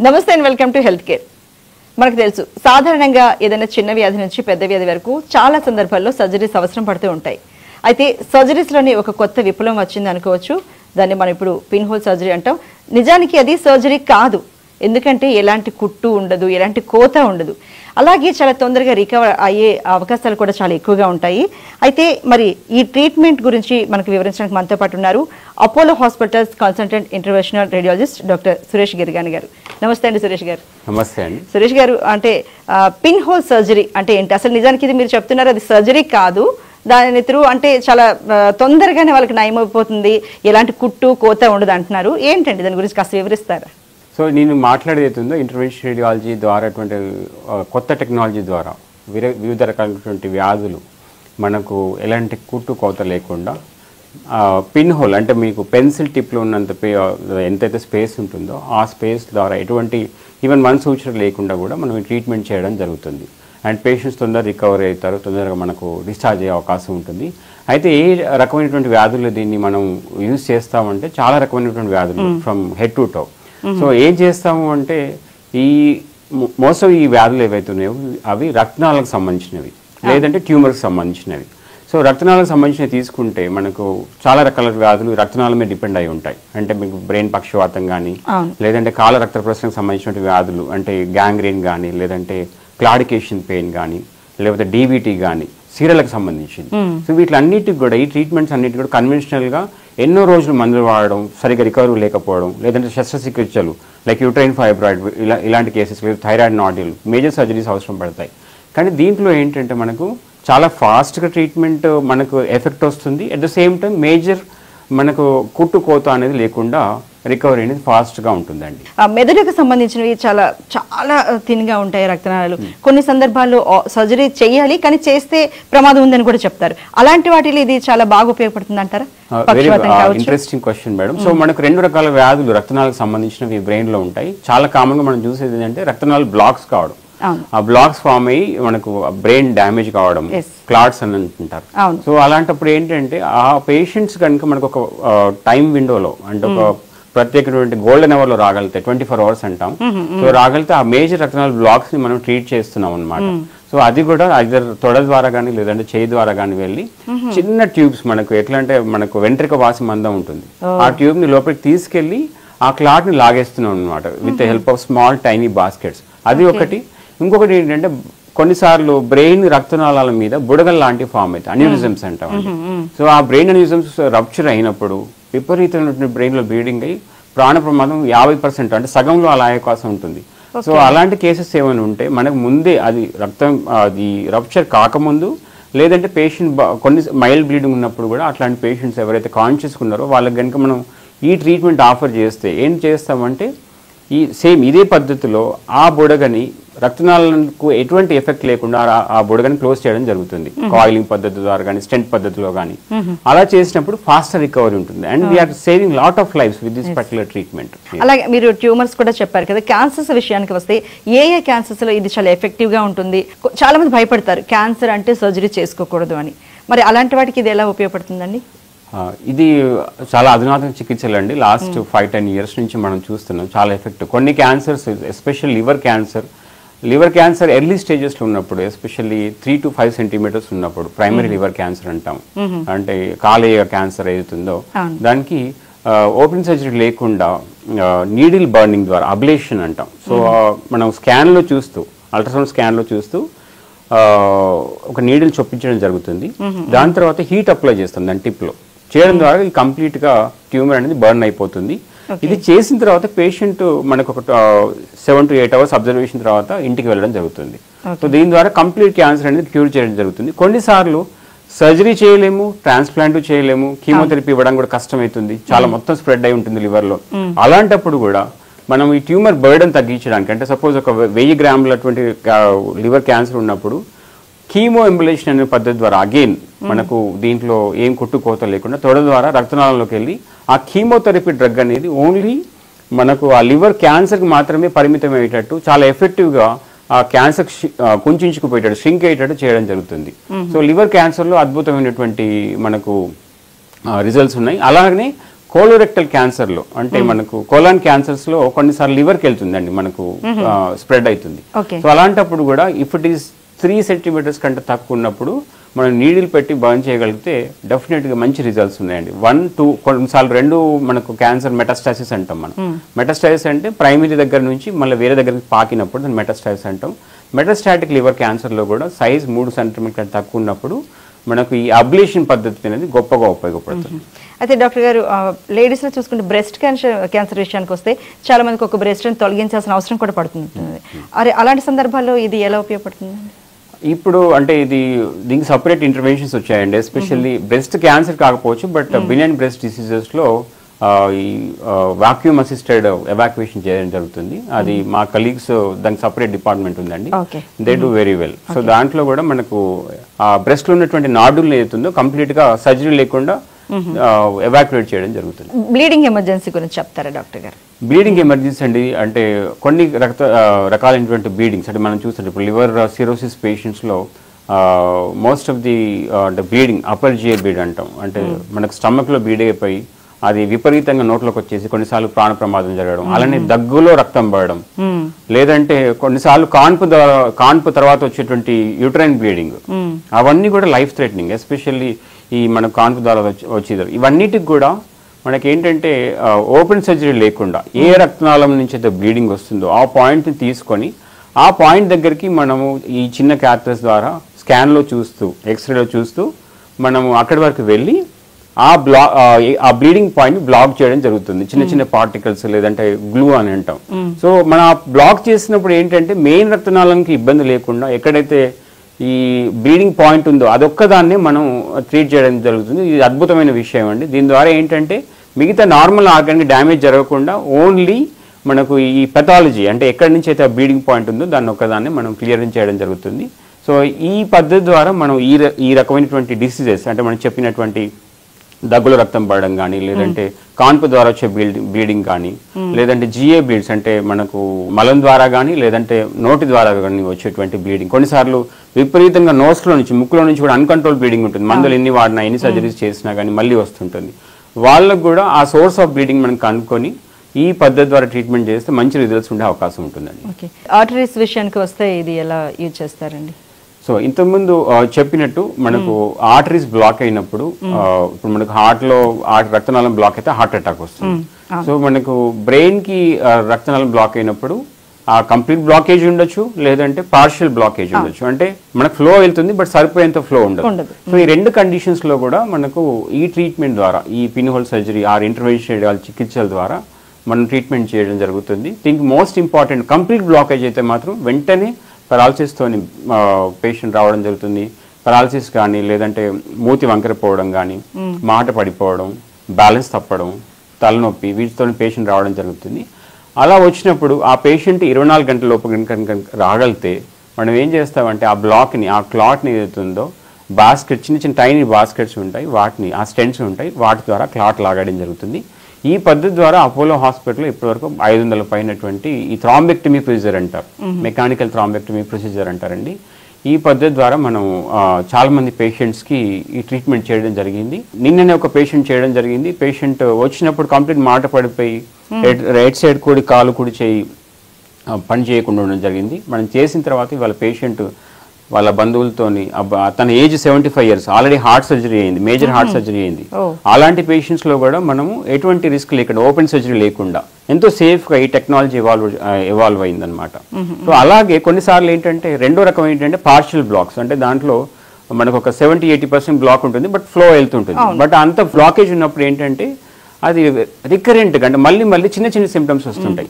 నమస్తే and welcome to health care. మనకు తెలుసు సాధారణంగా ఏదైనా చిన్న వ్యాధి నుంచి పెద్ద వ్యాధి వరకు చాలా సందర్భాల్లో సర్జరీస్ అవసరం పడుతూ ఉంటాయి. అయితే సర్జరీస్లోని ఒక కొత్త విప్లవం వచ్చింది అనుకోవచ్చు. దాన్ని మనం ఇప్పుడు పిన్ హోల్ సర్జరీ అంటాం. నిజానికి అది సర్జరీ కాదు, ఎందుకంటే ఎలాంటి కుట్టు ఉండదు, ఎలాంటి కోత ఉండదు. అలాగే చాలా తొందరగా రికవర్ అయ్యే అవకాశాలు కూడా చాలా ఎక్కువగా ఉంటాయి. అయితే మరి ఈ ట్రీట్మెంట్ గురించి మనకు వివరించడానికి మనతో పాటు ఉన్నారు Apollo hospitals consultant interventional radiologist doctor Suresh Girigani garu. నమస్తే అండి సురేష్ గారు. నమస్తే అండి. సురేష్ గారు, అంటే పిన్ హోల్ సర్జరీ అంటే ఏంటి అసలు? నిజానికి ఇది మీరు చెప్తున్నారు అది సర్జరీ కాదు, దాని త్రూ అంటే చాలా తొందరగానే వాళ్ళకి నయం అయిపోతుంది, ఎలాంటి కుట్టు కోత ఉండదు అంటున్నారు. ఏంటండి దాని గురించి కాస్త వివరిస్తారా? సో నేను మాట్లాడేది ఇంటర్వెన్షన్ రేడియాలజీ ద్వారా కొత్త టెక్నాలజీ ద్వారా వివిధ రకాలైనటువంటి వ్యాధులు మనకు ఎలాంటి కుట్టు కోత లేకుండా పిన్ హోల్ అంటే మీకు పెన్సిల్ టిప్లో ఉన్నంత ఎంతైతే స్పేస్ ఉంటుందో ఆ స్పేస్ ద్వారా ఎటువంటి ఈవెన్ సూచన లేకుండా కూడా మనం ట్రీట్మెంట్ చేయడం జరుగుతుంది. అండ్ పేషెంట్స్ తొందరగా రికవర్ అవుతారు, తొందరగా మనకు డిశ్చార్జ్ అయ్యే అవకాశం ఉంటుంది. అయితే ఏ రకమైనటువంటి వ్యాధులు దీన్ని మనం యూజ్ చేస్తామంటే చాలా రకమైనటువంటి వ్యాధులు from head to toe. So ఏం చేస్తాము అంటే మోస్ట్ ఆఫ్ ఈ వ్యాధులు ఏవైతే ఉన్నాయో అవి రక్తనాళాలకు సంబంధించినవి, లేదంటే ట్యూమర్కి సంబంధించినవి. సో రక్తనాళాలకు సంబంధించినవి తీసుకుంటే మనకు చాలా రకాల వ్యాధులు రక్తనాళం మీద డిపెండ్ అయి ఉంటాయి. అంటే మీకు బ్రెయిన్ పక్షవాతం కానీ, లేదంటే కాల రక్త ప్రసరణకు సంబంధించిన వ్యాధులు అంటే గ్యాంగ్రీన్ కానీ, లేదంటే క్లాడికేషన్ పెయిన్ కానీ, లేకపోతే డీబీటీ కానీ, సీరలకు సంబంధించింది. సో వీటిలన్నిటికి కూడా ఈ ట్రీట్మెంట్స్ అన్నిటికి కూడా కన్వెన్షనల్గా ఎన్నో రోజులు మందులు వాడడం, సరిగ్గా రికవరీ లేకపోవడం, లేదంటే శస్త్రచికిత్సలు లైక్ యూట్రైన్ ఫైబ్రాయిడ్ ఇలాంటి కేసెస్, లేదు థైరాయిడ్ నాడ్యూల్, మేజర్ సర్జరీస్ అవసరం పడతాయి. కానీ దీంట్లో ఏంటంటే మనకు చాలా ఫాస్ట్గా ట్రీట్మెంట్ మనకు ఎఫెక్ట్ వస్తుంది. At the same time major మనకు కుట్టు కోత అనేది లేకుండా రికవరీ అనేది ఫాస్ట్గా ఉంటుందండి. మెదడుకు సంబంధించినవి చాలా చాలా థిన్గా ఉంటాయి రక్తనాళాలు. కొన్ని సందర్భాల్లో సర్జరీ చేయాలి కానీ చేస్తే ప్రమాదం ఉందని కూడా చెప్తారు. అలాంటి వాటిలో ఇది చాలా బాగా ఉపయోగపడుతుంది అంటారా? Very interesting question madam. So మనకు రెండు రకాల వ్యాధులు రక్తనాళాలకు సంబంధించినవి బ్రెయిన్ లో ఉంటాయి. చాలా కామన్ గా మనం చూసేది ఏంటంటే రక్తనాళాలు బ్లాక్స్ కావడం, ఆ బ్లాక్స్ ఫామ్ అయ్యి మనకు బ్రెయిన్ డ్యామేజ్ కావడం, క్లాట్స్ అని అంటుంటారు. సో అలాంటప్పుడు ఏంటంటే ఆ పేషెంట్స్ కనుక మనకు ఒక టైం విండోలో అంటే ఒక ప్రత్యేకటువంటి గోల్డెన్ అవర్ లో రాగలితే 24 hours అంటాం. సో రాగలితే ఆ మేజర్ రక్తనాళ బ్లాక్స్ ని మనం ట్రీట్ చేస్తున్నాం అనమాట. సో అది కూడా ఐదర్ తొడ ద్వారా కానీ లేదంటే చేయి ద్వారా కానీ వెళ్ళి చిన్న ట్యూబ్స్ మనకు ఎట్లా అంటే మనకు వెంట్రిక వాసి మందం ఉంటుంది, ఆ ట్యూబ్ ని లోపలికి తీసుకెళ్లి ఆ క్లాట్ ని లాగేస్తున్నాం అనమాట with help of small tiny baskets. అది ఒకటి. ఇంకొకటి ఏంటంటే కొన్నిసార్లు బ్రెయిన్ రక్తనాళాల మీద బుడగల్ లాంటి ఫామ్ అవుతాయి, అన్యూరిజమ్స్ అంటాం. సో ఆ బ్రెయిన్ అన్యూరిజమ్స్ రప్చర్ అయినప్పుడు విపరీతమైనటువంటి బ్రెయిన్లో బ్లీడింగ్ అయ్యి ప్రాణ ప్రమాదం 50% అంటే సగంలో అలా అయ్యే అవకాశం ఉంటుంది. సో అలాంటి కేసెస్ ఏమైనా ఉంటే మనకు ముందే అది రప్చర్ కాకముందు, లేదంటే పేషెంట్ కొన్ని మైల్డ్ బ్లీడింగ్ ఉన్నప్పుడు కూడా అట్లాంటి పేషెంట్స్ ఎవరైతే కాన్షియస్గా ఉన్నారో వాళ్ళకి కనుక మనం ఈ ట్రీట్మెంట్ ఆఫర్ చేస్తే ఏం చేస్తామంటే ఇదే పద్ధతిలో ఆ బుడగని రక్తనాళాలకు ఎటువంటి ఎఫెక్ట్ లేకుండా ఆ బుడగని క్లోజ్ చేయడం జరుగుతుంది. కాయిలింగ్ పద్ధతి ద్వారా కానీ స్టెంట్ పద్ధతిలో కానీ అలా చేసినప్పుడు ఫాస్టర్ రికవరీ ఉంటుంది. And we are saving lot of lives with this particular treatment. అలాగే మీరు ట్యూమర్స్ కూడా చెప్పారు కదా, క్యాన్సర్స్ విషయానికి వస్తే ఏ క్యాన్సర్స్ లో ఇది చాలా ఎఫెక్టివ్ గా ఉంటుంది? చాలా మంది భయపడతారు క్యాన్సర్ అంటే సర్జరీ చేసుకోకూడదు అని. మరి అలాంటి వాటికి ఇది ఎలా ఉపయోగపడుతుందండి? ఇది చాలా అధునాతన చికిత్సలు అండి. లాస్ట్ 5-10 years నుంచి మనం చూస్తున్నాం చాలా ఎఫెక్టివ్. కొన్ని cancers especial liver cancer early స్టేజెస్లో ఉన్నప్పుడు, ఎస్పెషల్లీ 3 to 5 centimeters ఉన్నప్పుడు ప్రైమరీ లివర్ క్యాన్సర్ అంటాం. అంటే కాలేయ క్యాన్సర్ ఏదైతుందో దానికి ఓపెన్ సర్జరీ లేకుండా నీడిల్ బర్నింగ్ ద్వారా అబ్లేషన్ అంటాం. సో మనం అల్ట్రాసౌండ్ స్కాన్లో చూస్తూ ఒక నీడిల్ చొప్పించడం జరుగుతుంది. దాని తర్వాత హీట్ అప్లై చేస్తాం దాని టిప్లో చేయడం ద్వారా ఇది కంప్లీట్గా ట్యూమర్ అనేది బర్న్ అయిపోతుంది. ఇది చేసిన తర్వాత పేషెంట్ మనకు ఒక 7 to 8 hours అబ్జర్వేషన్ తర్వాత ఇంటికి వెళ్ళడం జరుగుతుంది. సో దీని ద్వారా కంప్లీట్ క్యాన్సర్ అనేది క్యూర్ చేయడం జరుగుతుంది. కొన్నిసార్లు సర్జరీ చేయలేము, ట్రాన్స్ప్లాంట్ చేయలేము, కీమోథెరపీ ఇవ్వడం కూడా కష్టమవుతుంది, చాలా మొత్తం స్ప్రెడ్ అయి ఉంటుంది లివర్లో. అలాంటప్పుడు కూడా మనం ఈ ట్యూమర్ బర్డన్ తగ్గించడానికి, అంటే సపోజ్ ఒక 1000 grams లివర్ క్యాన్సర్ ఉన్నప్పుడు కీమో ఎంబులేషన్ అనే పద్ధతి ద్వారా అగైన్ మనకు దీంట్లో ఏం కొట్టుకోత లేకుండా తొడ ద్వారా రక్తనాళంలోకి వెళ్ళి ఆ కీమోథెరపీ డ్రగ్ అనేది ఓన్లీ మనకు ఆ లివర్ క్యాన్సర్కి మాత్రమే పరిమితం అయ్యేటట్టు చాలా ఎఫెక్టివ్గా ఆ క్యాన్సర్ కుంచుకుపోయేటట్టు ష్రింక్ అయ్యేటట్టు చేయడం జరుగుతుంది. సో లివర్ క్యాన్సర్లో అద్భుతమైనటువంటి మనకు రిజల్ట్స్ ఉన్నాయి. అలాగనే కోలోరెక్టల్ క్యాన్సర్ లో అంటే మనకు కోలాన్ క్యాన్సర్స్ లో కొన్నిసార్లు లివర్కి వెళ్తుందండి మనకు స్ప్రెడ్ అవుతుంది. సో అలాంటప్పుడు కూడా ఇఫ్ ఇట్ ఈస్ 3 సెంటీమీటర్స్ కంటే తక్కువ ఉన్నప్పుడు మనం నీడిల్ పెట్టి బర్న్ చేయగలిగితే డెఫినెట్గా మంచి రిజల్ట్స్ ఉన్నాయండి. 1, 2 కొన్నిసార్లు 2 మనకు క్యాన్సర్ మెటాస్టాసిస్ అంటాం మనం. మెటాస్టాసిస్ అంటే ప్రైమరీ దగ్గర నుంచి మళ్ళీ వేరే దగ్గరికి పాకినప్పుడు దాన్ని మెటాస్టాసిస్ అంటాం. మెటాస్టాటిక్ లివర్ క్యాన్సర్లో కూడా సైజ్ 3 సెంటీమీటర్ తక్కువ ఉన్నప్పుడు మనకు ఈ అబ్లేషన్ పద్ధతి అనేది గొప్పగా ఉపయోగపడుతుంది. అయితే డాక్టర్ గారు లేడీస్లో చూసుకుంటే బ్రెస్ట్ క్యాన్సర్ విషయానికి వస్తే చాలా మందికి ఒక బ్రెస్ట్ని తొలగించాల్సిన అవసరం కూడా పడుతుంది. అలాంటి సందర్భాల్లో ఇది ఎలా ఉపయోగపడుతుంది? ఇప్పుడు అంటే దీనికి సపరేట్ ఇంటర్వెన్షన్స్ వచ్చాయండి. ఎస్పెషల్లీ బ్రెస్ట్ క్యాన్సర్ కాకపోవచ్చు, బట్ బినైన్ బ్రెస్ట్ డిసీజెస్లో ఈ వాక్యూమ్ అసిస్టెడ్ ఎవాక్యుయేషన్ చేయడం జరుగుతుంది. అది మా కలీగ్స్ దానికి సపరేట్ డిపార్ట్మెంట్ ఉందండి, they do very well. So దాంట్లో కూడా మనకు ఆ బ్రెస్ట్లో ఉన్నటువంటి నాడులు ఏదైతుందో కంప్లీట్గా సర్జరీ లేకుండా ఎవాక్యుయేట్ చేయడం జరుగుతుంది. బ్లీడింగ్ ఎమర్జెన్సీ గురించి చెప్తారా డాక్టర్ గారు? బ్లీడింగ్ ఎమర్జెన్సీ అండి అంటే కొన్ని రకాలైనటువంటి బ్లీడింగ్స్ అంటే మనం చూస్తుంటే ఇప్పుడు లివర్ సిరోసిస్ పేషెంట్స్లో most of the bleeding upper GI bleed అంటాం. అంటే మనకు స్టమక్లో బ్లీడ్ అయిపోయి అది విపరీతంగా నోట్లోకి వచ్చేసి కొన్నిసార్లు ప్రాణ ప్రమాదం జరగడం, అలానే దగ్గులో రక్తం పడడం, లేదంటే కొన్నిసార్లు కాన్పు తర్వాత వచ్చేటువంటి యూట్రైన్ బ్లీడింగ్, అవన్నీ కూడా లైఫ్ థ్రెటనింగ్. ఎస్పెషల్లీ ఈ మన కాన్పు ద్వారా వచ్చేది ఇవన్నిటికి కూడా మనకి ఏంటంటే ఓపెన్ సర్జరీ లేకుండా ఏ రక్తనాళం నుంచి అయితే బ్లీడింగ్ వస్తుందో ఆ పాయింట్ని తీసుకొని ఆ పాయింట్ దగ్గరికి మనము ఈ చిన్న క్యాథెటర్స్ ద్వారా స్కాన్లో చూస్తూ ఎక్స్రేలో చూస్తూ మనము అక్కడి వరకు వెళ్ళి ఆ బ్లీడింగ్ పాయింట్ బ్లాక్ చేయడం జరుగుతుంది. చిన్న చిన్న పార్టికల్స్ లేదంటే గ్లూ అని అంటాం. సో మనం బ్లాక్ చేసినప్పుడు ఏంటంటే మెయిన్ రక్తనాళానికి ఇబ్బంది లేకుండా ఎక్కడైతే ఈ బ్లీడింగ్ పాయింట్ ఉందో అదొక్కదాన్నే మనం ట్రీట్ చేయడం జరుగుతుంది. ఇది అద్భుతమైన విషయం అండి. దీని ద్వారా ఏంటంటే మిగతా నార్మల్ ఆర్గాన్కి డ్యామేజ్ జరగకుండా ఓన్లీ మనకు ఈ పెథాలజీ అంటే ఎక్కడి నుంచి అయితే ఆ బ్లీడింగ్ పాయింట్ ఉందో దాన్ని ఒక్కదాన్ని మనం క్లియరెన్స్ చేయడం జరుగుతుంది. సో ఈ పద్ధతి ద్వారా మనం ఈ రకమైనటువంటి డిసీజెస్ అంటే మనం చెప్పినటువంటి దగ్గులో రక్తం పడడం కానీ, లేదంటే కాన్పు ద్వారా వచ్చే బ్లీడింగ్ కానీ, లేదంటే జిఏ బ్లీడ్స్ అంటే మనకు మలం ద్వారా కానీ లేదంటే నోటి ద్వారా కానీ వచ్చేటువంటి బ్లీడింగ్, కొన్నిసార్లు విపరీతంగా నోస్లో నుంచి ముక్కులో నుంచి కూడా అన్కంట్రోల్ బ్లీడింగ్ ఉంటుంది. మందులు ఎన్ని వాడినా ఎన్ని సర్జరీస్ చేసినా కానీ మళ్ళీ వస్తుంటుంది. వాళ్ళకు కూడా ఆ సోర్స్ ఆఫ్ బ్లీడింగ్ మనం కనుక్కొని ఈ పద్ధతి ద్వారా ట్రీట్మెంట్ చేస్తే మంచి రిజల్ట్స్ ఉండే అవకాశం ఉంటుందండి. ఆర్టరీస్ విషయానికి వస్తే ఇది ఎలా యూజ్ చేస్తారండి? సో ఇంతకుముందు చెప్పినట్టు మనకు ఆర్టరీస్ బ్లాక్ అయినప్పుడు ఇప్పుడు మనకు హార్ట్లో రక్తనాళం బ్లాక్ అయితే హార్ట్ అటాక్ వస్తుంది. సో మనకు బ్రెయిన్కి రక్తనాళం బ్లాక్ అయినప్పుడు ఆ కంప్లీట్ బ్లాకేజ్ ఉండొచ్చు, లేదంటే పార్షియల్ బ్లాకేజ్ ఉండొచ్చు. అంటే మనకు ఫ్లో వెళ్తుంది బట్ సరిపోయేంత ఫ్లో ఉండదు. సో ఈ 2 కండిషన్స్లో కూడా మనకు ఈ ట్రీట్మెంట్ ద్వారా ఈ pin hole surgery or intervention చికిత్సల ద్వారా మనం ట్రీట్మెంట్ చేయడం జరుగుతుంది. దీనికి మోస్ట్ ఇంపార్టెంట్ కంప్లీట్ బ్లాకేజ్ అయితే మాత్రం వెంటనే పెరాలసిస్తోని పేషెంట్ రావడం జరుగుతుంది. పెరాలసిస్ కానీ లేదంటే మూతి వంకరపోవడం కానీ, మాట పడిపోవడం, బ్యాలెన్స్ తప్పడం, తలనొప్పి వీటితో పేషెంట్ రావడం జరుగుతుంది. అలా వచ్చినప్పుడు ఆ పేషెంట్ 24 గంటల లోపు కనుక రాగలిగితే మనం ఏం చేస్తామంటే ఆ బ్లాక్ని ఆ క్లాట్ని ఏదైతుందో బాస్కెట్ చిన్న చిన్న టైనీ బాస్కెట్స్ ఉంటాయి, వాటిని ఆ స్టెంట్స్ ఉంటాయి, వాటి ద్వారా క్లాట్ లాగడం జరుగుతుంది. ఈ పద్ధతి ద్వారా అపోలో హాస్పిటల్లో ఇప్పటివరకు 500 పైనటువంటి ఈ థ్రాంబెక్టమీ ప్రొసీజర్ అంటారు, మెకానికల్ థ్రాంబెక్టమీ ప్రొసీజర్ అంటారండి. ఈ పద్ధతి ద్వారా మనం చాలా మంది పేషెంట్స్కి ఈ ట్రీట్మెంట్ చేయడం జరిగింది. నిన్ననే ఒక పేషెంట్ చేయడం జరిగింది. పేషెంట్ వచ్చినప్పుడు కంప్లీట్ మాట పడిపోయి రైట్ సైడ్ కూడి కాలు కుడి చేయి పని చేయకుండా ఉండడం జరిగింది. మనం చేసిన తర్వాత ఇవాళ పేషెంట్ వాళ్ళ బంధువులతోని తన age 75 years already heart surgery అయింది, మేజర్ హార్ట్ సర్జరీ అయింది. అలాంటి పేషెంట్స్లో కూడా మనము ఎటువంటి రిస్క్ లేకుండా ఓపెన్ సర్జరీ లేకుండా ఎంతో సేఫ్గా ఈ టెక్నాలజీ ఎవాల్వ్ అయిందనమాట. సో అలాగే కొన్నిసార్లు ఏంటంటే రెండో రకం ఏంటంటే పార్షియల్ బ్లాక్స్, అంటే దాంట్లో మనకు ఒక 70-80% బ్లాక్ ఉంటుంది బట్ ఫ్లో వెళ్తుంటుంది. బట్ అంత బ్లాకేజ్ ఉన్నప్పుడు ఏంటంటే అది రికరెంట్గా అంటే మళ్ళీ చిన్న చిన్న సిమ్టమ్స్ వస్తుంటాయి,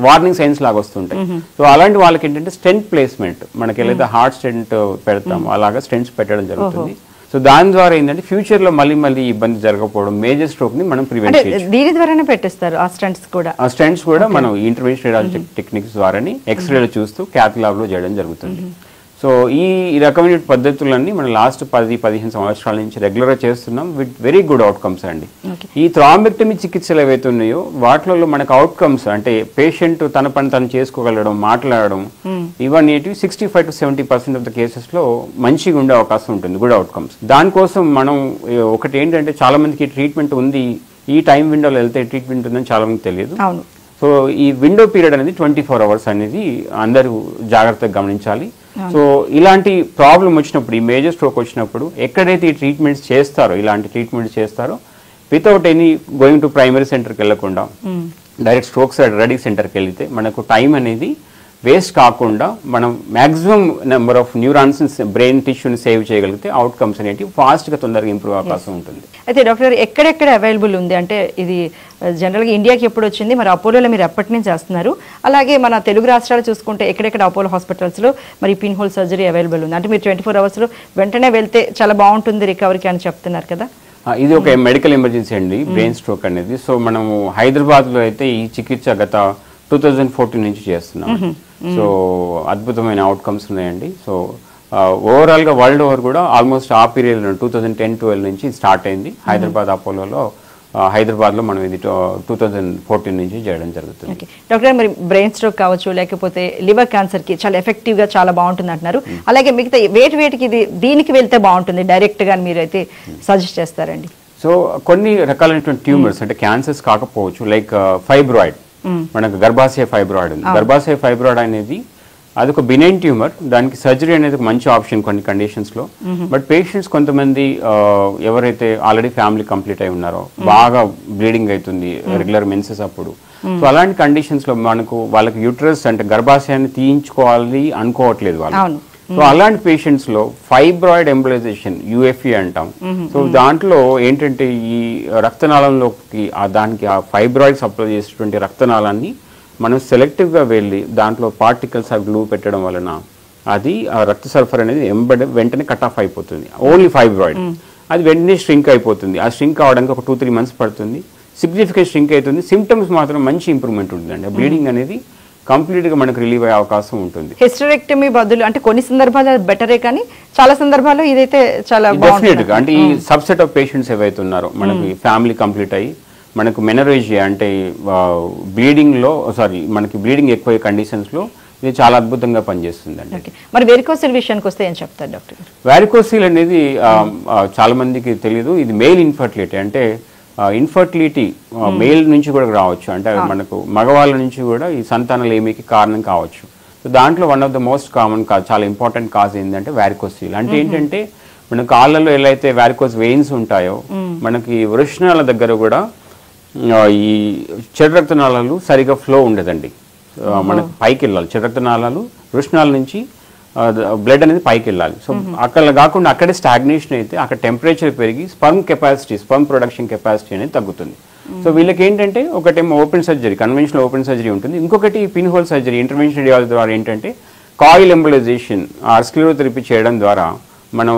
వార్నింగ్ సైన్స్ లాగా వస్తుంటాయి. సో అలాంటి వాళ్ళకి ఏంటంటే స్టెంట్ ప్లేస్మెంట్, మనకి ఏదైతే హార్ట్ స్టెంట్ పెడతామో అలాగా స్టెంట్స్ పెట్టడం జరుగుతుంది. సో దాని ద్వారా ఏంటంటే ఫ్యూచర్ లో మళ్ళీ ఇబ్బంది జరగకపోవడం, మేజర్ స్ట్రోక్ ని మనం ప్రివెంట్ చేయొచ్చు. దీని ద్వారానే పెట్టిస్తారు ఆ స్టెంట్స్ కూడా మనం ఇంటర్వెన్షన్ టెక్నిక్స్ ద్వారానే ఎక్స్రేలో చూస్తూ క్యాత్ ల్యాబ్ లో చేయడం జరుగుతుంది. సో ఈ రకమైన పద్ధతులన్నీ మనం లాస్ట్ 10-15 సంవత్సరాల నుంచి రెగ్యులర్గా చేస్తున్నాం విత్ వెరీ గుడ్ అవుట్కమ్స్ అండి. ఈ థ్రాంబెక్టమీ చికిత్సలు ఏవైతే ఉన్నాయో వాటిలో మనకు అవుట్కమ్స్ అంటే పేషెంట్ తన పని తను చేసుకోగలడం, మాట్లాడడం, ఇవన్నీ 65-70% ఆఫ్ ద కేసెస్లో మంచిగా ఉండే అవకాశం ఉంటుంది, గుడ్ అవుట్కమ్స్. దానికోసం మనం ఒకటి ఏంటంటే చాలా మందికి ట్రీట్మెంట్ ఉంది ఈ టైం విండోలో వెళ్తే ట్రీట్మెంట్ ఉందని చాలా మందికి తెలియదు. అవును. సో ఈ విండో పీరియడ్ అనేది 24 hours అనేది అందరూ జాగ్రత్తగా గమనించాలి. సో ఇలాంటి ప్రాబ్లం వచ్చినప్పుడు, ఈ మేజర్ స్ట్రోక్ వచ్చినప్పుడు ఎక్కడైతే ఈ ట్రీట్మెంట్స్ చేస్తారో, ఇలాంటి ట్రీట్మెంట్ చేస్తారో without any going to primary సెంటర్కి వెళ్ళకుండా డైరెక్ట్ స్ట్రోక్స్ రెడీ సెంటర్కి వెళ్తే మనకు టైం అనేది వేస్ట్ కాకుండా మనం maximum number of neurons brain టిష్యూని సేవ్ చేయగలిగితే అవుట్కమ్స్ అనేవి ఫాస్ట్గా తొందరగా ఇంప్రూవ్ అవకాశం ఉంటుంది. అయితే డాక్టర్ ఎక్కడెక్కడ అవైలబుల్ ఉంది అంటే ఇది జనరల్గా ఇండియాకి ఎప్పుడు వచ్చింది, మరి అపోలోలో మీరు ఎప్పటి నుంచి చేస్తున్నారు, అలాగే మన తెలుగు రాష్ట్రాలు చూసుకుంటే ఎక్కడెక్కడ అపోలో హాస్పిటల్స్లో మరి పిన్ హోల్ సర్జరీ అవైలబుల్ ఉంది? అంటే మీరు 24 hours వెంటనే వెళ్తే చాలా బాగుంటుంది రికవరీకి అని చెప్తున్నారు కదా. ఇది ఒక మెడికల్ ఎమర్జెన్సీ అండి బ్రెయిన్ స్ట్రోక్ అనేది. సో మనము హైదరాబాద్లో అయితే ఈ చికిత్స గత 2014 నుంచి చేస్తున్నాం. సో అద్భుతమైన అవుట్కమ్స్ ఉన్నాయండి. సో ఓవరాల్గా వరల్డ్ ఓవర్ కూడా ఆల్మోస్ట్ ఆ పీరియడ్ 2010-12 నుంచి స్టార్ట్ అయింది. హైదరాబాద్ అపోలోలో, హైదరాబాద్లో మనం ఇది 2014 నుంచి చేయడం జరుగుతుంది. డాక్టర్ మరి బ్రెయిన్ స్ట్రోక్ కావచ్చు లేకపోతే లివర్ క్యాన్సర్కి చాలా ఎఫెక్టివ్గా చాలా బాగుంటుంది అంటున్నారు. అలాగే మిగతా వేటికి ఇది దీనికి వెళ్తే బాగుంటుంది డైరెక్ట్గా మీరు అయితే సజెస్ట్ చేస్తారండి? సో కొన్ని రకాలైనటువంటి ట్యూమర్స్ అంటే క్యాన్సర్స్ కాకపోవచ్చు, లైక్ ఫైబ్రాయిడ్, మనకు గర్భాశయ ఫైబ్రాయిడ్ ఉంది. గర్భాశయ ఫైబ్రాయిడ్ అనేది అదొక బినైన్ ట్యూమర్, దానికి సర్జరీ అనేది ఒక మంచి ఆప్షన్ కొన్ని కండిషన్స్లో. బట్ పేషెంట్స్ కొంతమంది ఎవరైతే ఆల్రెడీ ఫ్యామిలీ కంప్లీట్ అయి ఉన్నారో, బాగా బ్లీడింగ్ అవుతుంది రెగ్యులర్ మెన్సెస్ అప్పుడు, సో అలాంటి కండిషన్స్లో మనకు వాళ్ళకి యూట్రస్ అంటే గర్భాశయాన్ని తీయించుకోవాలి అనుకోవట్లేదు వాళ్ళు. సో అలాంటి పేషెంట్స్లో ఫైబ్రాయిడ్ ఎంబలైజేషన్, యూఎఫ్ఈ అంటాం. సో దాంట్లో ఏంటంటే ఈ రక్తనాళంలోకి దానికి ఆ ఫైబ్రాయిడ్ సప్లై చేసేటువంటి రక్తనాళాన్ని మనం సెలెక్టివ్గా వెళ్ళి దాంట్లో పార్టికల్స్ ఆ గ్లూ పెట్టడం వలన అది ఆ రక్త సల్ఫర్ అనేది వెంటనే కట్ ఆఫ్ అయిపోతుంది. ఓన్లీ ఫైబ్రాయిడ్ అది వెంటనే స్ట్రింక్ అయిపోతుంది. ఆ స్ట్రింక్ అవడానికి ఒక 2-3 months పడుతుంది. సిగ్నిఫికెంట్ స్ట్రింక్ అవుతుంది. సిమ్టమ్స్ మాత్రం మంచి ఇంప్రూవ్మెంట్ ఉంటుందండి. బ్లీడింగ్ అనేది కంప్లీట్గా మనకు రిలీవ్ అయ్యే అవకాశం ఉంటుంది. హిస్టరెక్టమీ బదులు అంటే కొన్ని సందర్భాల్లో బెటరే, కానీ చాలా సందర్భాల్లో ఇదైతే చాలా డెఫినెట్గా అంటే ఈ సబ్సెట్ ఆఫ్ పేషెంట్స్ ఏవైతే ఉన్నారో మనకి ఫ్యామిలీ కంప్లీట్ అయ్యి మనకు మెనరేజియా అంటే బ్లీడింగ్లో మనకి బ్లీడింగ్ ఎక్కువ కండిషన్స్లో ఇది చాలా అద్భుతంగా పనిచేస్తుందండి. మరి వెరికోసిల్ విషయానికి వస్తే ఏం చెప్తారు డాక్టర్? వెరికోసిల్ అనేది చాలా మందికి తెలియదు. ఇది మెయిల్ ఇన్ఫర్టిలిటీ అంటే ఇన్ఫర్టిలిటీ మేల్ నుంచి కూడా రావచ్చు, అంటే మనకు మగవాళ్ళ నుంచి కూడా ఈ సంతానలేమికి కారణం కావచ్చు. సో దాంట్లో one of the most common చాలా ఇంపార్టెంట్ కాజ్ ఏంటంటే వ్యారికోసిల్. అంటే ఏంటంటే మన కాళ్ళలో ఎలా అయితే వ్యారికోస్ వెయిన్స్ ఉంటాయో మనకి వృషణాల దగ్గర కూడా ఈ చెడు రక్తనాళాలు సరిగా ఫ్లో ఉండదండి. మనకు పైకి వెళ్ళాలి, చెడు రక్తనాళాలు వృషణాల నుంచి బ్లడ్ అనేది పైకి వెళ్ళాలి. సో అక్కడ కాకుండా అక్కడే స్టాగ్నేషన్ అయితే అక్కడ టెంపరేచర్ పెరిగి స్పర్మ్ ప్రొడక్షన్ కెపాసిటీ అనేది తగ్గుతుంది. సో వీళ్ళకి ఏంటంటే ఒకటేమో open surgery, conventional open surgery ఉంటుంది. ఇంకొకటి pin hole surgery, intervention radiology ద్వారా ఏంటంటే కాయిల్ ఎంబలైజేషన్ స్క్లెరోథెరపీ చేయడం ద్వారా మనం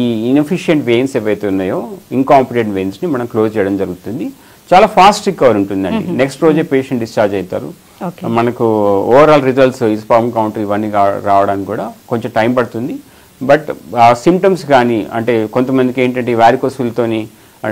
ఈ ఇన్ఎఫిషియెంట్ వెయిన్స్ ఏవైతే ఉన్నాయో ఇంకాంపిటెంట్ వెయిన్స్ని మనం క్లోజ్ చేయడం జరుగుతుంది. చాలా ఫాస్ట్ రికవర్ ఉంటుందండి. నెక్స్ట్ రోజే పేషెంట్ డిశ్చార్జ్ అవుతారు. మనకు ఓవరాల్ రిజల్ట్స్ ఈ స్పర్మ్ కౌంట్ ఇవన్నీ రావడానికి కూడా కొంచెం టైం పడుతుంది. బట్ సిమ్టమ్స్ కానీ అంటే కొంతమందికి ఏంటంటే వ్యారికోసిల్తోని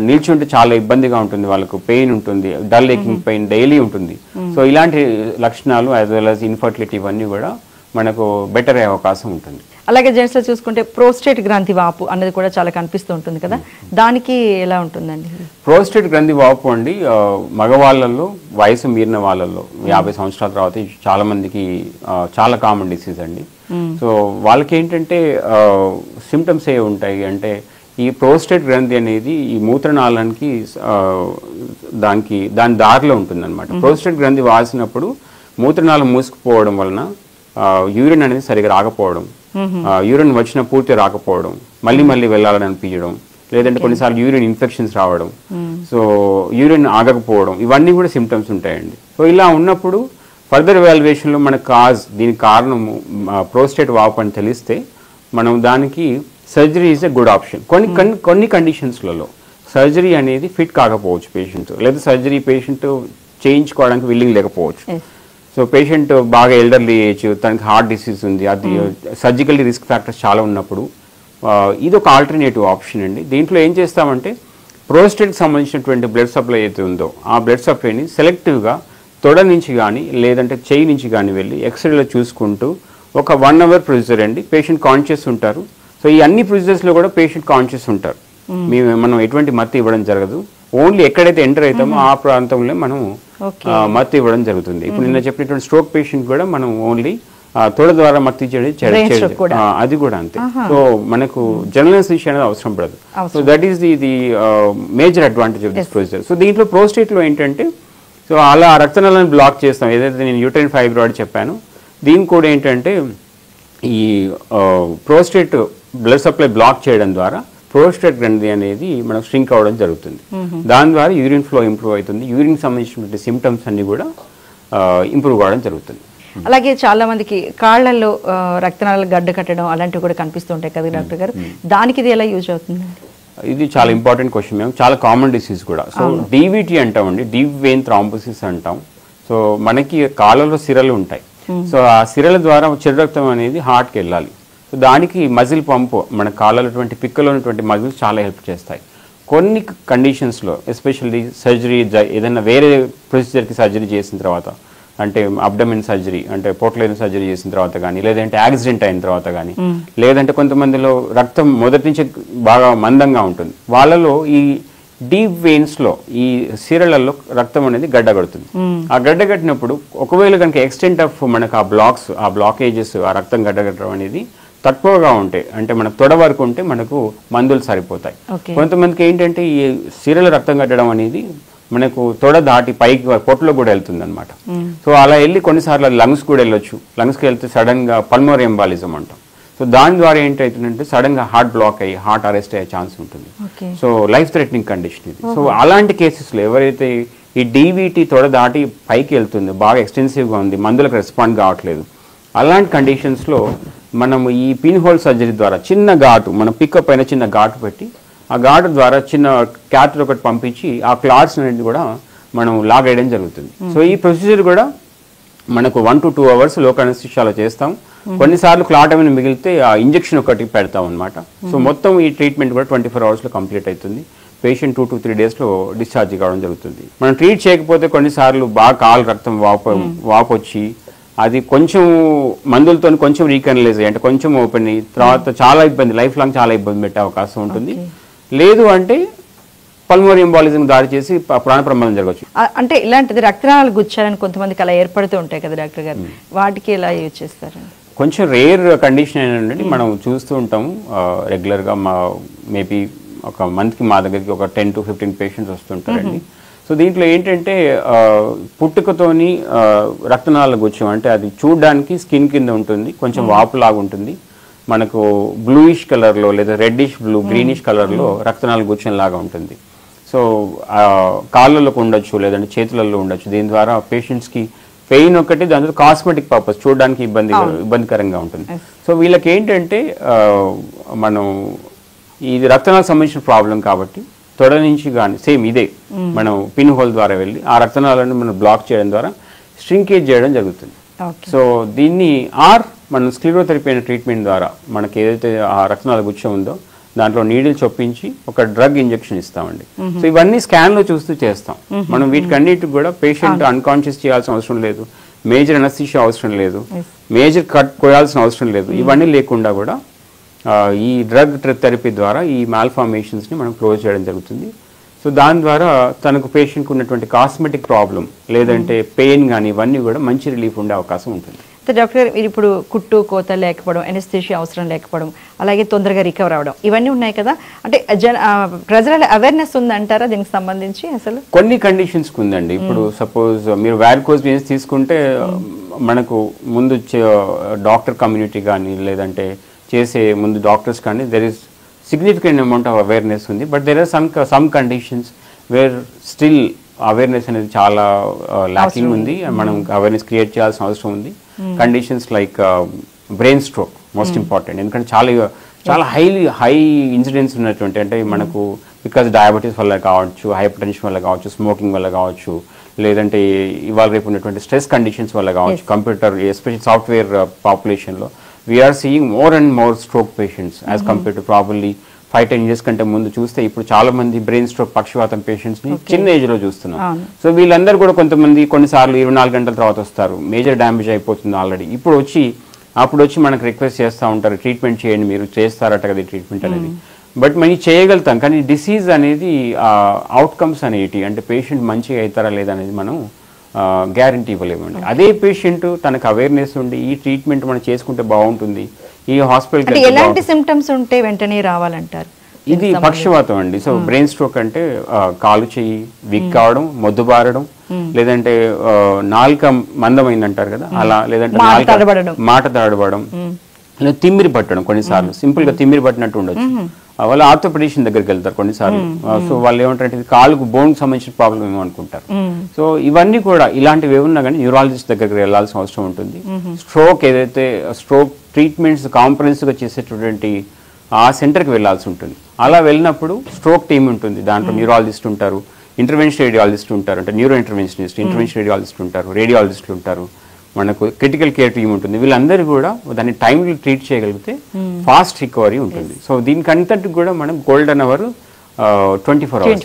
నిల్చుంటే చాలా ఇబ్బందిగా ఉంటుంది, వాళ్ళకు పెయిన్ ఉంటుంది, డల్ ఏకింగ్ పెయిన్ డైలీ ఉంటుంది. సో ఇలాంటి లక్షణాలు యాజ్ వెల్ యాజ్ ఇన్ఫర్టిలిటీ ఇవన్నీ కూడా మనకు బెటర్ అయ్యే అవకాశం ఉంటుంది. అలాగే జెంట్స్ లో చూసుకుంటే ప్రోస్టేట్ గ్రంథి వాపు అనేది కూడా చాలా కనిపిస్తూ ఉంటుంది కదా, దానికి ఎలా ఉంటుందండి? ప్రోస్టేట్ గ్రంథి వాపు అండి మగవాళ్ళల్లో వయసు మీరిన వాళ్ళల్లో 50 సంవత్సరాల తర్వాత చాలా మందికి చాలా కామన్ డిసీజ్ అండి. సో వాళ్ళకి ఏంటంటే సిమ్టమ్స్ ఏ ఉంటాయి అంటే ఈ ప్రోస్టేట్ గ్రంథి అనేది ఈ మూత్రనాళానికి దాని దారిలో ఉంటుంది అనమాట. ప్రోస్టేట్ గ్రంథి వాసినప్పుడు మూత్రనాళం మూసుకుపోవడం వలన యూరిన్ అనేది సరిగా రాకపోవడం, యూరిన్ వచ్చిన పూర్తి రాకపోవడం, మళ్ళీ మళ్ళీ వెళ్ళాలని అనిపించడం, లేదంటే కొన్నిసార్లు యూరిన్ ఇన్ఫెక్షన్స్ రావడం, సో యూరిన్ ఆగకపోవడం, ఇవన్నీ కూడా సిమ్టమ్స్ ఉంటాయండి. సో ఇలా ఉన్నప్పుడు ఫర్దర్ ఎవాల్యుయేషన్లో మన దీనికి కారణము ప్రోస్టేట్ వాపు అని తెలిస్తే మనం దానికి surgery is a good option. కొన్ని కండిషన్స్లలో సర్జరీ అనేది ఫిట్ కాకపోవచ్చు పేషెంట్, లేదా సర్జరీ పేషెంట్ చేయించుకోవడానికి విల్లింగ్ లేకపోవచ్చు. సో పేషెంట్ బాగా ఎల్డర్లీ ఏజ్, తనకి హార్ట్ డిసీజ్ ఉంది, అది సర్జికల్లీ రిస్క్ ఫ్యాక్టర్స్ చాలా ఉన్నప్పుడు ఇది ఒక ఆల్టర్నేటివ్ ఆప్షన్ అండి. దీంట్లో ఏం చేస్తామంటే ప్రోస్టేట్కి సంబంధించినటువంటి బ్లడ్ సప్లై అయితే ఉందో ఆ బ్లడ్ సప్లైని సెలెక్టివ్గా తొడ నుంచి కానీ లేదంటే చెయ్యి నుంచి కానీ వెళ్ళి ఎక్స్రేలో చూసుకుంటూ ఒక 1 hour ప్రొసీజర్ అండి. పేషెంట్ కాన్షియస్ ఉంటారు. సో ఈ అన్ని ప్రొసీజర్స్లో కూడా పేషెంట్ కాన్షియస్ ఉంటారు. మనం ఎటువంటి మత్తు ఇవ్వడం జరగదు. ఓన్లీ ఎక్కడైతే ఎంటర్ అవుతామో ఆ ప్రాంతంలో మనం మత్తు ఇవ్వడం జరుగుతుంది. ఇప్పుడు నిన్న చెప్పినటువంటి స్ట్రోక్ పేషెంట్ కూడా మనం ఓన్లీ తొడ ద్వారా మత్తు ఇచ్చేది అది కూడా అంతే. సో మనకు జనరల్ అనెస్థీషియా అనేది అవసరం పడదు. So that is the major advantage of this procedure. So దీంట్లో ప్రోస్టేట్ లో ఏంటంటే సో అలా రక్తనాళాలను బ్లాక్ చేస్తాం, ఏదైతే నేను యూటరైన్ ఫైబ్రాయిడ్ చెప్పాను దీని కూడా ఏంటంటే ఈ ప్రోస్టేట్ బ్లడ్ సప్లై బ్లాక్ చేయడం ద్వారా ప్రోస్టేట్ గ్రంథి అనేది మనకు స్ట్రింక్ అవ్వడం జరుగుతుంది. దాని ద్వారా యూరిన్ ఫ్లో ఇంప్రూవ్ అవుతుంది, యూరిన్ సంబంధించినటువంటి సిమ్టమ్స్ అన్ని కూడా ఇంప్రూవ్ అవ్వడం జరుగుతుంది. అలాగే చాలా మందికి కాళ్లలో రక్తనాళాలు గడ్డ కట్టడం అలాంటివి కూడా కనిపిస్తుంటాయి కదా డాక్టర్ గారు, దానికి ఇది ఎలా యూజ్ అవుతుంది? ఇది చాలా ఇంపార్టెంట్ క్వశ్చన్. మేము చాలా కామన్ డిసీజ్ కూడా. సో డీవీటీ అంటామండి, డీప్ వెయిన్ థ్రాంబోసిస్ అంటాం. సో మనకి కాళ్ళలో సిరలు ఉంటాయి. సో ఆ సిరల ద్వారా చెడు రక్తం అనేది హార్ట్కి వెళ్ళాలి. సో దానికి మజిల్ పంపు మన కాళ్ళలో పిక్కలో ఉన్నటువంటి మజిల్స్ చాలా హెల్ప్ చేస్తాయి. కొన్ని కండిషన్స్లో ఎస్పెషల్లీ సర్జరీ ఏదైనా వేరే ప్రొసీజర్కి సర్జరీ చేసిన తర్వాత, అంటే అబ్డమిన్ సర్జరీ అంటే పొట్లైన సర్జరీ చేసిన తర్వాత కానీ, లేదంటే యాక్సిడెంట్ అయిన తర్వాత కానీ, లేదంటే కొంతమందిలో రక్తం మొదటి నుంచి బాగా మందంగా ఉంటుంది, వాళ్ళలో ఈ డీప్ వెయిన్స్లో ఈ సిరలలో రక్తం అనేది గడ్డగడుతుంది. ఆ గడ్డగట్టినప్పుడు ఒకవేళ కనుక ఎక్స్టెంట్ ఆఫ్ మనకు ఆ బ్లాకేజెస్ ఆ రక్తం గడ్డగట్టడం అనేది తక్కువగా ఉంటాయి, అంటే మనకు తొడ వరకు ఉంటే మనకు మందులు సరిపోతాయి. కొంతమందికి ఏంటంటే ఈ సిరల రక్తం కట్టడం అనేది మనకు తొడ దాటి పైకి పొట్టలో కూడా వెళ్తుంది అనమాట. సో అలా వెళ్ళి కొన్నిసార్లు అది లంగ్స్ కూడా వెళ్ళొచ్చు. లంగ్స్కి వెళ్తే సడన్ గా పల్మోనరీ ఎంబాలిజం అంటాం. సో దాని ద్వారా ఏంటవుతుందంటే సడన్ గా హార్ట్ బ్లాక్ అయ్యి హార్ట్ అరెస్ట్ అయ్యే ఛాన్స్ ఉంటుంది. సో లైఫ్ థ్రెటనింగ్ కండిషన్ ఇది. సో అలాంటి కేసెస్లో ఎవరైతే ఈ డీవీటీ తొడ దాటి పైకి వెళ్తుంది, బాగా ఎక్స్టెన్సివ్గా ఉంది, మందులకు రెస్పాండ్ కావట్లేదు, అలాంటి కండిషన్స్లో మనము ఈ పిన్ హోల్ సర్జరీ ద్వారా చిన్న ఘాటు మన పిక్క పైన చిన్న ఘాటు పెట్టి ఆ ఘాటు ద్వారా చిన్న క్యాథెటర్ ఒకటి పంపించి ఆ క్లాట్స్ అనేది కూడా మనం లాగేయడం జరుగుతుంది. సో ఈ ప్రొసీజర్ కూడా మనకు 1 to 2 hours లోకల్ అనెస్థీషియాలో చేస్తాం. కొన్నిసార్లు క్లాట్ ఏమైనా మిగిలితే ఆ ఇంజెక్షన్ ఒకటి పెడతాం అనమాట. సో మొత్తం ఈ ట్రీట్మెంట్ కూడా 24 hours కంప్లీట్ అవుతుంది. పేషెంట్ 2 to 3 days డిశ్చార్జ్ కావడం జరుగుతుంది. మనం ట్రీట్ చేయకపోతే కొన్నిసార్లు బాగా కాలు రక్తం వాపు వచ్చి అది కొంచెం మందులతో కొంచెం రీకనలైజ్ అయ్యి అంటే కొంచెం ఓపెన్ అయ్యి తర్వాత చాలా ఇబ్బంది, లైఫ్ లాంగ్ చాలా ఇబ్బంది పెట్టే అవకాశం ఉంటుంది. లేదు అంటే పల్మోనరీ ఎంబాలిజం దాడి చేసి ప్రాణ ప్రమాదం జరగవచ్చు. అంటే ఇలాంటిది రక్తనాళాలు గుచ్చాలని కొంతమందికి అలా ఏర్పడుతూ ఉంటాయి కదా డాక్టర్ గారు, వాటికి ఎలా యూజ్ చేస్తారు? కొంచెం రేర్ కండిషన్ ఏంటంటే మనం చూస్తూ ఉంటాము రెగ్యులర్గా మేబీ ఒక మంత్కి మా దగ్గరికి ఒక 10 to 15 పేషెంట్స్ వస్తుంటారండి. సో దీంట్లో ఏంటంటే పుట్టుకతోని రక్తనాళాల గుచ్చం అంటే అది చూడడానికి స్కిన్ కింద ఉంటుంది, కొంచెం వాపులాగా ఉంటుంది, మనకు బ్లూయిష్ కలర్లో లేదా రెడ్డిష్ గ్రీనిష్ కలర్లో రక్తనాళాల గుచ్చం లాగా ఉంటుంది. సో కాళ్ళలో ఉండొచ్చు లేదంటే చేతులలో ఉండొచ్చు. దీని ద్వారా పేషెంట్స్కి పెయిన్ ఒకటి, దాంతో కాస్మెటిక్ పర్పస్ చూడడానికి ఇబ్బందికరంగా ఉంటుంది. సో వీళ్ళకి ఏంటంటే మనం ఇది రక్తనాళాలకు సంబంధించిన ప్రాబ్లం కాబట్టి తొడ నుంచి కానీ సేమ్ ఇదే మనం పిన్ హోల్ ద్వారా వెళ్ళి ఆ రక్తనాళాలను మనం బ్లాక్ చేయడం ద్వారా స్ట్రింకేజ్ చేయడం జరుగుతుంది. సో దీన్ని మనం స్క్లిరోథెరపీ అనే ట్రీట్మెంట్ ద్వారా మనకి ఏదైతే ఆ రక్తనాళ గుచ్చం ఉందో దాంట్లో నీడిల్ చొప్పించి ఒక డ్రగ్ ఇంజెక్షన్ ఇస్తామండి. సో ఇవన్నీ స్కాన్లో చూస్తూ చేస్తాం. మనం వీటికన్నిటికి కూడా పేషెంట్ అన్కాన్షియస్ చేయాల్సిన అవసరం లేదు, మేజర్ అనెస్థీషియా అవసరం లేదు, మేజర్ కట్ కోయాల్సిన అవసరం లేదు. ఇవన్నీ లేకుండా కూడా ఈ డ్రగ్ థెరపీ ద్వారా ఈ మాల్ఫార్మేషన్స్ని మనం క్లోజ్ చేయడం జరుగుతుంది. సో దాని ద్వారా తనకు పేషెంట్కి ఉన్నటువంటి కాస్మెటిక్ ప్రాబ్లం లేదంటే పెయిన్ కానీ ఇవన్నీ కూడా మంచి రిలీఫ్ ఉండే అవకాశం ఉంటుంది. డాక్టర్ మీరు ఇప్పుడు కుట్టు కోత లేకపోవడం, ఎనెస్థీషియా అవసరం లేకపోవడం, అలాగే తొందరగా రికవర్ అవడం ఇవన్నీ ఉన్నాయి కదా, అంటే ప్రజల అవేర్నెస్ ఉందంటారా దీనికి సంబంధించి? అసలు కొన్ని కండిషన్స్కి ఉందండి. ఇప్పుడు సపోజ్ మీరు వారికోజ్ వెయిన్స్ తీసుకుంటే మనకు ముందు డాక్టర్ కమ్యూనిటీ కానీ లేదంటే చేసే ముందు డాక్టర్స్ కానీ there is significant amount of awareness ఉంది. But there are some conditions where still awareness అనేది చాలా ల్యాకింగ్ ఉంది. మనం అవేర్నెస్ క్రియేట్ చేయాల్సిన అవసరం ఉంది. Conditions like brain stroke most important, ఎందుకంటే చాలా హై ఇన్సిడెన్స్ ఉన్నటువంటి, అంటే మనకు బికాజ్ డయాబెటీస్ వల్ల కావచ్చు, హైపర్ టెన్షన్ వల్ల కావచ్చు, స్మోకింగ్ వల్ల కావచ్చు, లేదంటే ఇవాళ రేపు ఉన్నటువంటి స్ట్రెస్ కండిషన్స్ వల్ల కావచ్చు, కంప్యూటర్ ఎస్పెషల్ సాఫ్ట్వేర్ పాపులేషన్లో we're seeing more and more stroke patients as compare to probably 5-10 years కంటే ముందు చూస్తే ఇప్పుడు చాలా మంది బ్రెయిన్ స్ట్రోక్ పక్షవాతం పేషెంట్స్ ని చిన్న ఏజ్ లో చూస్తున్నాం. సో వీళ్ళందరూ కూడా కొంతమంది కొన్నిసార్లు 24 గంటల తర్వాత వస్తారు, మేజర్ డ్యామేజ్ అయిపోతుంది ఆల్రెడీ. అప్పుడు వచ్చి మనకు రిక్వెస్ట్ చేస్తూ ఉంటారు, ట్రీట్మెంట్ చేయండి, మీరు చేస్తారట కదా ట్రీట్మెంట్ అనేది. బట్ మనం చేయగలుగుతాం, కానీ డిసీజ్ అనేది అవుట్కమ్స్ అనేటి అంటే పేషెంట్ మంచిగా అవుతారా లేదా అనేది మనం గ్యారంటీ ఇవ్వలేమండి. అదే పేషెంట్ తనకు అవేర్నెస్ ఉండి ఈ ట్రీట్మెంట్ మనం చేసుకుంటే బాగుంటుంది, ఈ హాస్పిటల్ ఎలాంటి సిమ్టమ్స్ ఉంటే వెంటనే రావాలంటారు? ఇది పక్షవాతం అండి. సో బ్రెయిన్ స్ట్రోక్ అంటే కాలు చెయ్యి వీక్ కావడం, మొద్దు బారడం, లేదంటే నాలుక మందమైంది అంటారు కదా అలా, లేదంటే మాట తడబడడం, లేదా తిమ్మిరి పట్టడం. కొన్నిసార్లు సింపుల్ గా తిమ్మిరి పట్టినట్టు ఉండొచ్చు. వాళ్ళు ఆర్థోపెడిషన్ దగ్గరికి వెళ్తారు కొన్నిసార్లు. సో వాళ్ళు ఏమంటారంటే కాలుకు బోన్ సంబంధించిన ప్రాబ్లం ఏమో అనుకుంటారు. సో ఇవన్నీ కూడా ఇలాంటివి ఏమన్నా కానీ న్యూరాలజిస్ట్ దగ్గరికి వెళ్ళాల్సిన అవసరం ఉంటుంది. స్ట్రోక్ ఏదైతే స్ట్రోక్ ట్రీట్మెంట్స్ కాంప్రహెన్సివ్ గా చేసేటటువంటి ఆ సెంటర్కి వెళ్ళాల్సి ఉంటుంది. అలా వెళ్ళినప్పుడు స్ట్రోక్ టీమ్ ఉంటుంది, దాంట్లో న్యూరాలజిస్ట్ ఉంటారు, ఇంటర్వెన్షన్ రేడియాలజిస్ట్ ఉంటారు, అంటే న్యూరో ఇంటర్వెన్షనిస్ట్, ఇంటర్వెన్షన్ రేడియాలజిస్ట్ ఉంటారు, రేడియాలజిస్టులు ఉంటారు, మనకు క్రిటికల్ కేర్ టీమ్ ఉంటుంది. వీళ్ళందరూ కూడా దాన్ని టైంలో ట్రీట్ చేయగలిగితే ఫాస్ట్ రికవరీ ఉంటుంది. సో దీనికంతటి కూడా మనం golden hour 24 hours.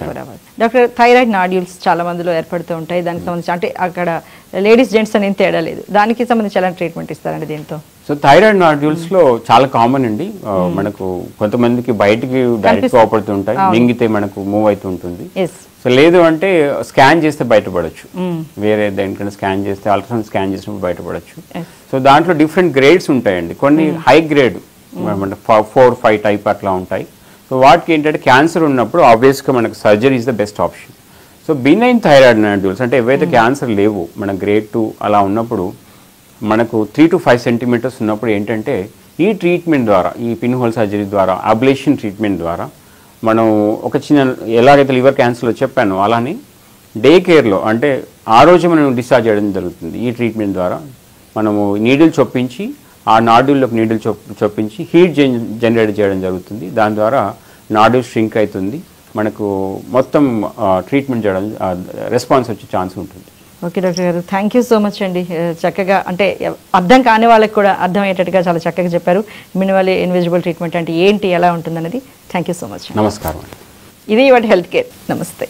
Doctor, thyroid nodules చాలా మందిలో ఏర్పడుతూ ఉంటాయి. దానికి సంబంధించి అంటే అక్కడ లేడీస్ జెంట్స్ అనేది తేడా లేదు, దానికి సంబంధించి ఎలాంటి ట్రీట్మెంట్ ఇస్తారండి దీంతో? సో థైరాయిడ్ నాడ్యూల్స్ లో చాలా కామన్ అండి. మనకు కొంతమందికి బయటికి డైరెక్ట్ అవపడుతుంటాయి, మింగితే మనకు మూవ్ అవుతూ ఉంటుంది. సో లేదు అంటే స్కాన్ చేస్తే బయటపడచ్చు, వేరే దేనికైనా స్కాన్ చేస్తే అల్ట్రాసౌండ్ స్కాన్ చేసినప్పుడు బయటపడచ్చు. సో దాంట్లో డిఫరెంట్ గ్రేడ్స్ ఉంటాయండి. కొన్ని హై గ్రేడ్ 4-5 టైప్ అట్లా ఉంటాయి. సో వాటికి ఏంటంటే క్యాన్సర్ ఉన్నప్పుడు ఆబ్వియస్గా మనకు surgery is the best option. So benign thyroid nodules అంటే ఏవైతే క్యాన్సర్ లేవు, మన గ్రేడ్ 2 అలా ఉన్నప్పుడు మనకు 3 to 5 centimeters ఉన్నప్పుడు ఏంటంటే ఈ ట్రీట్మెంట్ ద్వారా, ఈ పిన్ హోల్ సర్జరీ ద్వారా, అబ్లేషన్ ట్రీట్మెంట్ ద్వారా మనం ఒక చిన్న ఎలాగైతే లివర్ క్యాన్సర్లో చెప్పానో అలానే డే కేర్లో అంటే ఆ రోజు మనం డిశ్చార్జ్ చేయడం జరుగుతుంది. ఈ ట్రీట్మెంట్ ద్వారా మనము నీడిల్ చొప్పించి ఆ నాడ్యూల్లోకి నీడిల్ చొప్పించి హీట్ జనరేట్ చేయడం జరుగుతుంది. దాని ద్వారా నాడ్యూల్ ష్రింక్ అవుతుంది, మనకు మొత్తం ట్రీట్మెంట్ చేయడం రెస్పాన్స్ వచ్చే ఛాన్స్ ఉంటుంది. ఓకే డాక్టర్ గారు, థ్యాంక్ యూ సో మచ్ అండి. చక్కగా అంటే అర్థం కాని వాళ్ళకి కూడా అర్థమయ్యేటట్టుగా చాలా చక్కగా చెప్పారు. మినిమల్లీ ఇన్విజిబుల్ ట్రీట్మెంట్ అంటే ఏంటి, ఎలా ఉంటుందన్నది. Thank you so much. నమస్కారం. ఇది ఇవాటి హెల్త్ కేర్. నమస్తే.